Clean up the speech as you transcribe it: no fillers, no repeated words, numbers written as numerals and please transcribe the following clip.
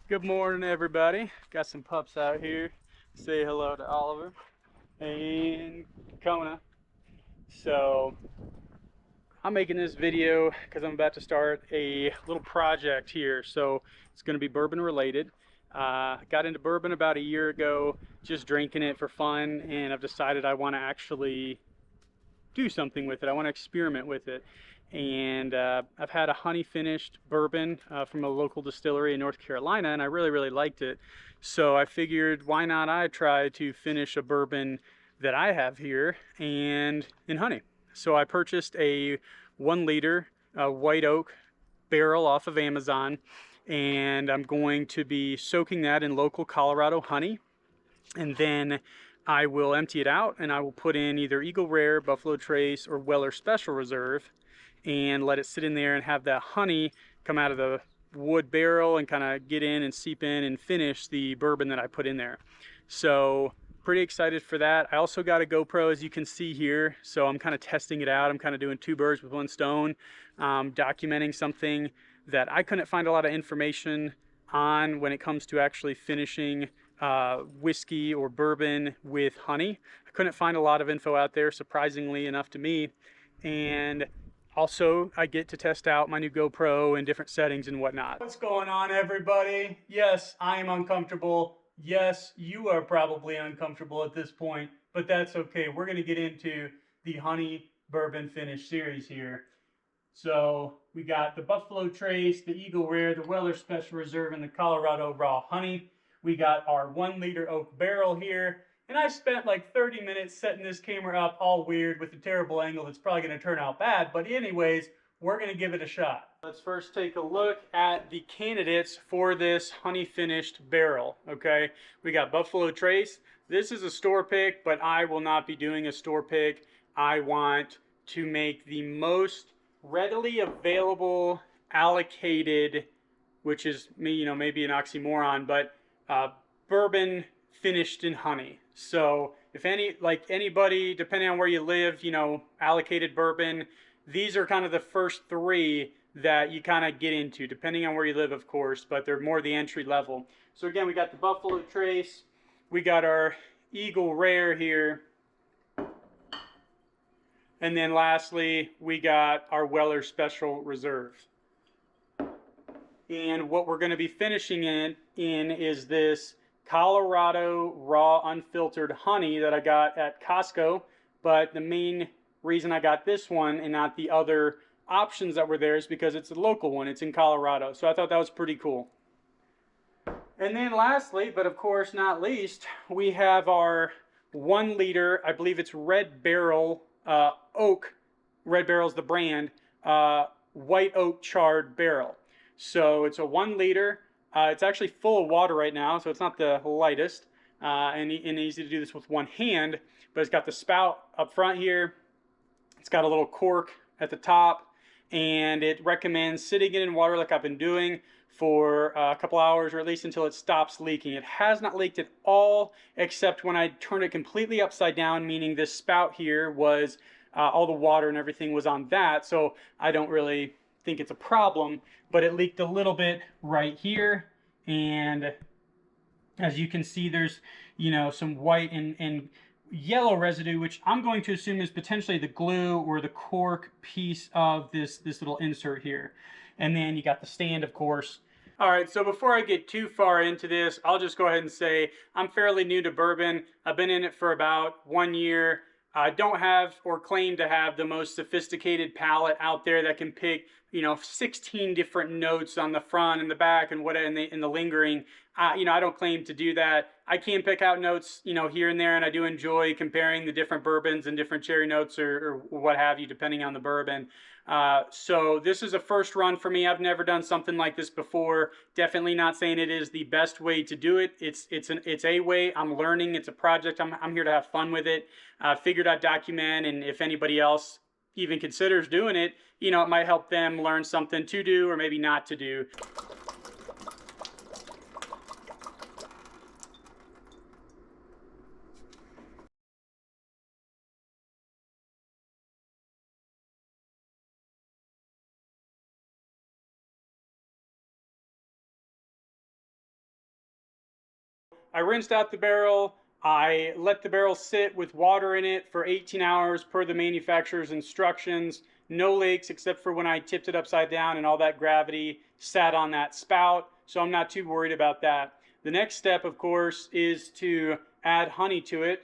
Good morning, everybody. Got some pups out here. Say hello to Oliver and Kona. So, I'm making this video because I'm about to start a little project here. So, it's going to be bourbon related. Got into bourbon about a year ago, just drinking it for fun, and I've decided I want to actually do something with it. I want to experiment with it. And I've had a honey finished bourbon from a local distillery in North Carolina, and I really liked it. So I figured, why not I try to finish a bourbon that I have here and in honey. So I purchased a 1 liter white oak barrel off of Amazon, and I'm going to be soaking that in local Colorado honey, and then I will empty it out and I will put in either Eagle Rare, Buffalo Trace, or Weller Special Reserve and let it sit in there and have that honey come out of the wood barrel and kind of get in and seep in and finish the bourbon that I put in there. So pretty excited for that. I also got a GoPro, as you can see here, so I'm kind of testing it out. I'm kind of doing two birds with one stone, documenting something that I couldn't find a lot of information on when it comes to actually finishing whiskey or bourbon with honey. I couldn't find a lot of info out there, surprisingly enough to me. And also, I get to test out my new GoPro in different settings and whatnot. What's going on, everybody? Yes, I am uncomfortable. Yes, you are probably uncomfortable at this point, but that's okay. We're going to get into the honey bourbon finish series here. So we got the Buffalo Trace, the Eagle Rare, the Weller Special Reserve, and the Colorado Raw Honey. We got our 1 liter oak barrel here. And I spent like 30 minutes setting this camera up all weird with a terrible angle that's probably going to turn out bad. But anyways, we're going to give it a shot. Let's first take a look at the candidates for this honey finished barrel. Okay, we got Buffalo Trace. This is a store pick, but I will not be doing a store pick. I want to make the most readily available allocated, which is maybe an oxymoron, but bourbon finished in honey. So if anybody, depending on where you live, allocated bourbon, these are kind of the first three that you kind of get into, depending on where you live, of course, but they're more the entry level. So again, we got the Buffalo Trace, we got our Eagle Rare here, and then lastly, we got our Weller Special Reserve. And what we're going to be finishing in is this Colorado raw unfiltered honey that I got at Costco. But the main reason I got this one and not the other options that were there is because it's a local one. It's in Colorado. So I thought that was pretty cool. And then lastly, but of course not least, we have our 1 liter, I believe it's Red Barrel oak. Red Barrel's the brand, white oak charred barrel. So it's a 1 liter. It's actually full of water right now, so it's not the lightest, and easy to do this with one hand. But it's got the spout up front here. It's got a little cork at the top, and it recommends sitting it in water like I've been doing for a couple hours, or at least until it stops leaking. It has not leaked at all, except when I turned it completely upside down, meaning this spout here was all the water and everything was on that, so I don't really think it's a problem, but it leaked a little bit right here, and as you can see, there's some white and yellow residue, which I'm going to assume is potentially the glue or the cork piece of this little insert here. And then you got the stand, of course. All right, so before I get too far into this, I'll just go ahead and say I'm fairly new to bourbon. I've been in it for about 1 year. I don't have or claim to have the most sophisticated palate out there that can pick 16 different notes on the front and the back and what in the lingering. I don't claim to do that. I can pick out notes here and there, and I do enjoy comparing the different bourbons and different cherry notes or what have you, depending on the bourbon. So this is a first run for me. I've never done something like this before. Definitely not saying it is the best way to do it. It's a way. I'm learning. It's a project. I'm here to have fun with it. Figured I'd document, and if anybody else even considers doing it, it might help them learn something to do or maybe not to do. I rinsed out the barrel. I let the barrel sit with water in it for 18 hours per the manufacturer's instructions. No leaks except for when I tipped it upside down and all that gravity sat on that spout. So I'm not too worried about that. The next step, of course, is to add honey to it.